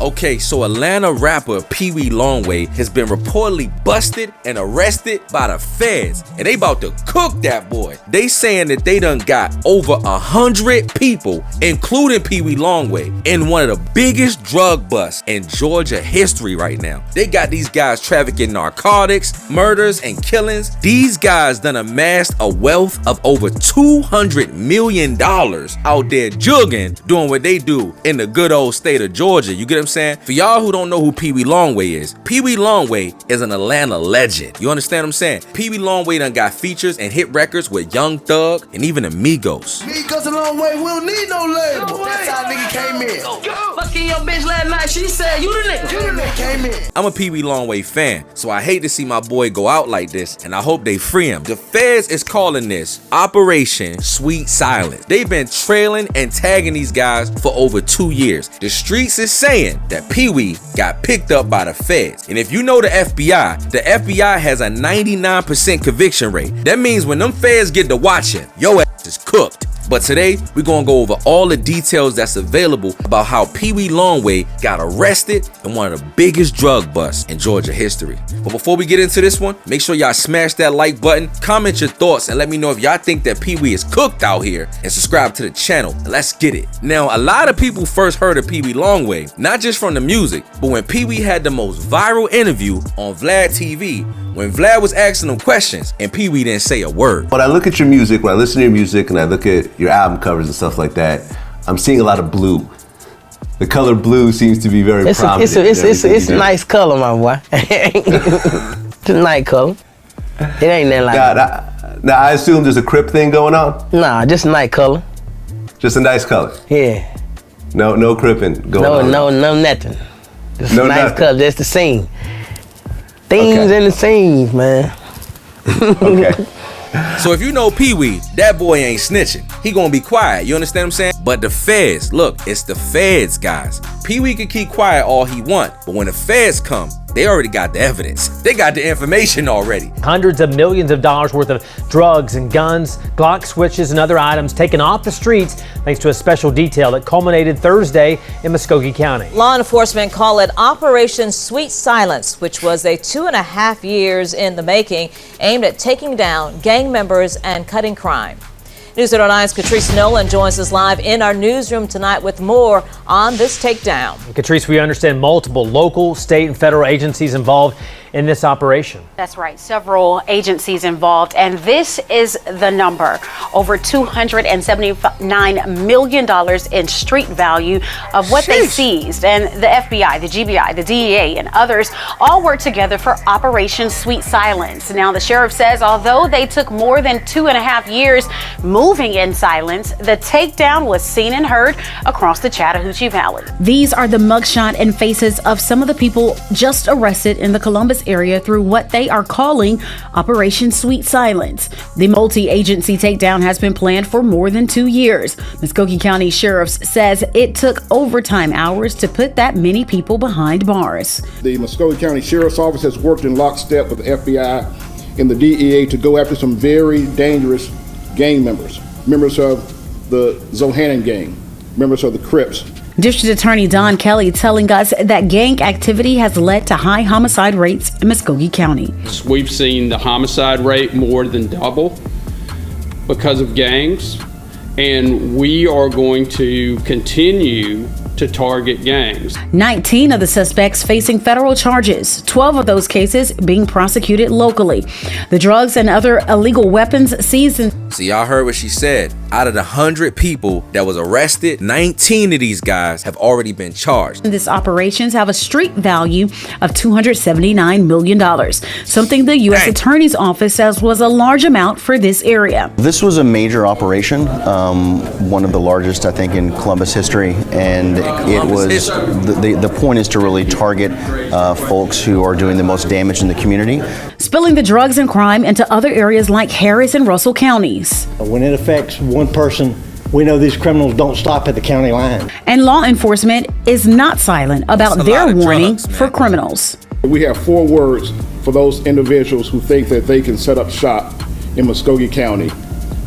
Okay, so Atlanta rapper Peewee Longway has been reportedly busted and arrested by the feds, and they about to cook that boy. They saying that they done got over 100 people, including Peewee Longway, in one of the biggest drug busts in Georgia history right now. They got these guys trafficking narcotics, murders, and killings. These guys done amassed a wealth of over $200 million out there jugging, doing what they do in the good old state of Georgia. You get what I'm saying? For y'all who don't know who Peewee Longway is, Peewee Longway is an Atlanta legend. You understand what I'm saying? Peewee Longway done got features and hit records with Young Thug and even Amigos. Migos a long way, we don't need no label. That's how nigga came in. Fucking your bitch last night, she said you the nigga. You the nigga came in. I'm a Peewee Longway fan, so I hate to see my boy go out like this, and I hope they free him. The feds is calling this Operation Sweet Silence. They've been trailing and tagging these guys for over 2 years. The streets is saying that Peewee got picked up by the feds. And if you know the FBI has a 99% conviction rate. That means when them feds get to watching, your ass is cooked. But today, we're gonna go over all the details that's available about how Peewee Longway got arrested in one of the biggest drug busts in Georgia history. But before we get into this one, make sure y'all smash that like button, comment your thoughts, and let me know if y'all think that Peewee is cooked out here, and subscribe to the channel, and let's get it. Now, a lot of people first heard of Peewee Longway, not just from the music, but when Peewee had the most viral interview on Vlad TV, when Vlad was asking him questions and Peewee didn't say a word. When I look at your music, when I listen to your music and I look at your album covers and stuff like that, I'm seeing a lot of blue. The color blue seems to be very prominent. It's a nice color, my boy. It's a nice color. It ain't nothing like that. Now, I assume there's a Crip thing going on? Nah, just a nice color. Just a nice color? Yeah. No cripping going on? No nothing. Just no a nice nothing. color, just the scene. Themes and the scenes, man. Okay. So if you know Peewee, that boy ain't snitching. He gonna be quiet, you understand what I'm saying? But the feds, look, it's the feds, guys. Peewee can keep quiet all he want, but when the feds come, they already got the evidence. They got the information already. Hundreds of millions of dollars worth of drugs and guns, Glock switches, and other items taken off the streets thanks to a special detail that culminated Thursday in Muscogee County. Law enforcement call it Operation Sweet Silence, which was a 2.5 years in the making, aimed at taking down gang members and cutting crime. News 809's Catrice Nolan joins us live in our newsroom tonight with more on this takedown. Catrice, we understand multiple local, state, and federal agencies involved in this operation. That's right, several agencies involved, and this is the number. Over $279 million in street value of what they seized. And the FBI, the GBI, the DEA, and others all worked together for Operation Sweet Silence. Now, the sheriff says although they took more than 2.5 years moving in silence, the takedown was seen and heard across the Chattahoochee Valley. These are the mugshot and faces of some of the people just arrested in the Columbus area through what they are calling Operation Sweet Silence. The multi-agency takedown has been planned for more than 2 years. Muscogee County Sheriff says it took overtime hours to put that many people behind bars. The Muscogee County Sheriff's Office has worked in lockstep with the FBI and the DEA to go after some very dangerous gang members of the Zohannan gang, members of the Crips. District Attorney Don Kelly telling us that gang activity has led to high homicide rates in Muscogee County. We've seen the homicide rate more than double because of gangs, and we are going to continue to target gangs. 19 of the suspects facing federal charges, 12 of those cases being prosecuted locally. The drugs and other illegal weapons seized in... So y'all heard what she said. Out of the 100 people that was arrested, 19 of these guys have already been charged. These operations have a street value of $279 million, something the U.S. Attorney's Office says was a large amount for this area. This was a major operation, one of the largest, I think, in Columbus history, and it was the point is to really target folks who are doing the most damage in the community. Spilling the drugs and crime into other areas like Harris and Russell counties. When it affects one person, we know these criminals don't stop at the county line. And law enforcement is not silent about their warning for criminals. We have 4 words for those individuals who think that they can set up shop in Muscogee County.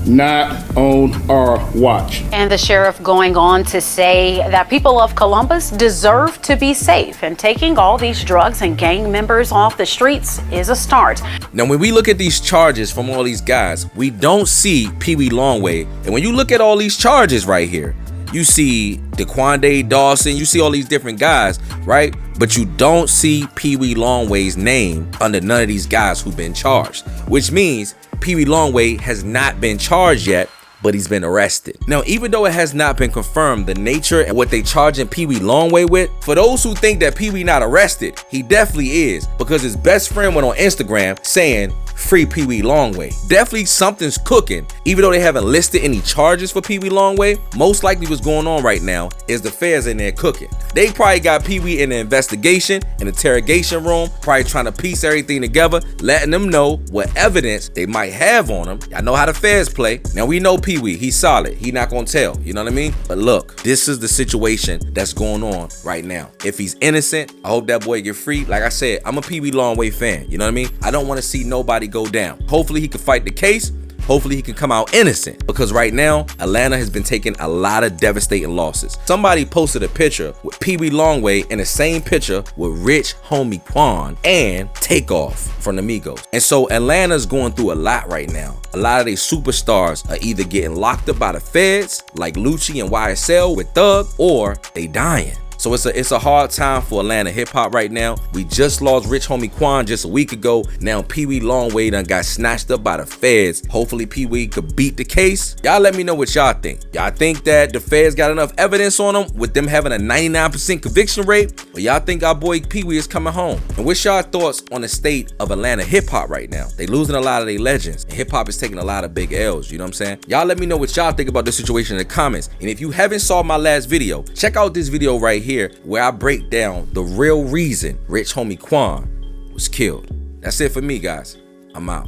not on our watch. And the sheriff going on to say that people of Columbus deserve to be safe, and taking all these drugs and gang members off the streets is a start. Now, when we look at these charges from all these guys, we don't see Peewee Longway. And when you look at all these charges right here, you see DeQuande Dawson, you see all these different guys, right? But you don't see Peewee Longway's name under none of these guys who've been charged, which means Peewee Longway has not been charged yet, but he's been arrested. Now, even though it has not been confirmed the nature and what they charging Peewee Longway with, for those who think that Peewee not arrested, he definitely is, because his best friend went on Instagram saying, "Free Peewee Longway." Definitely something's cooking. Even though they haven't listed any charges for Peewee Longway, most likely what's going on right now is the feds in there cooking. They probably got Peewee in the investigation, an interrogation room, probably trying to piece everything together, letting them know what evidence they might have on him. Y'all know how the feds play. Now, we know Peewee, he's solid. He not gonna tell, you know what I mean? But look, this is the situation that's going on right now. If he's innocent, I hope that boy get free. Like I said, I'm a Peewee Longway fan, you know what I mean? I don't want to see nobody go down. Hopefully he can fight the case. Hopefully he can come out innocent, because right now Atlanta has been taking a lot of devastating losses. Somebody posted a picture with Peewee Longway in the same picture with Rich Homie Quan and Takeoff from the Migos. And so Atlanta's going through a lot right now. A lot of these superstars are either getting locked up by the feds like Lucci and YSL with Thug, or they dying. So it's a hard time for Atlanta hip hop right now. We just lost Rich Homie Quan just a week ago. Now Peewee Longway done got snatched up by the feds. Hopefully Peewee could beat the case. Y'all let me know what y'all think. Y'all think that the feds got enough evidence on them with them having a 99% conviction rate? Or y'all think our boy Peewee is coming home? And what's y'all thoughts on the state of Atlanta hip hop right now? They losing a lot of their legends. And hip hop is taking a lot of big L's, you know what I'm saying? Y'all let me know what y'all think about this situation in the comments. And if you haven't saw my last video, check out this video right here where I break down the real reason Rich Homie Quan was killed. That's it for me, guys. I'm out.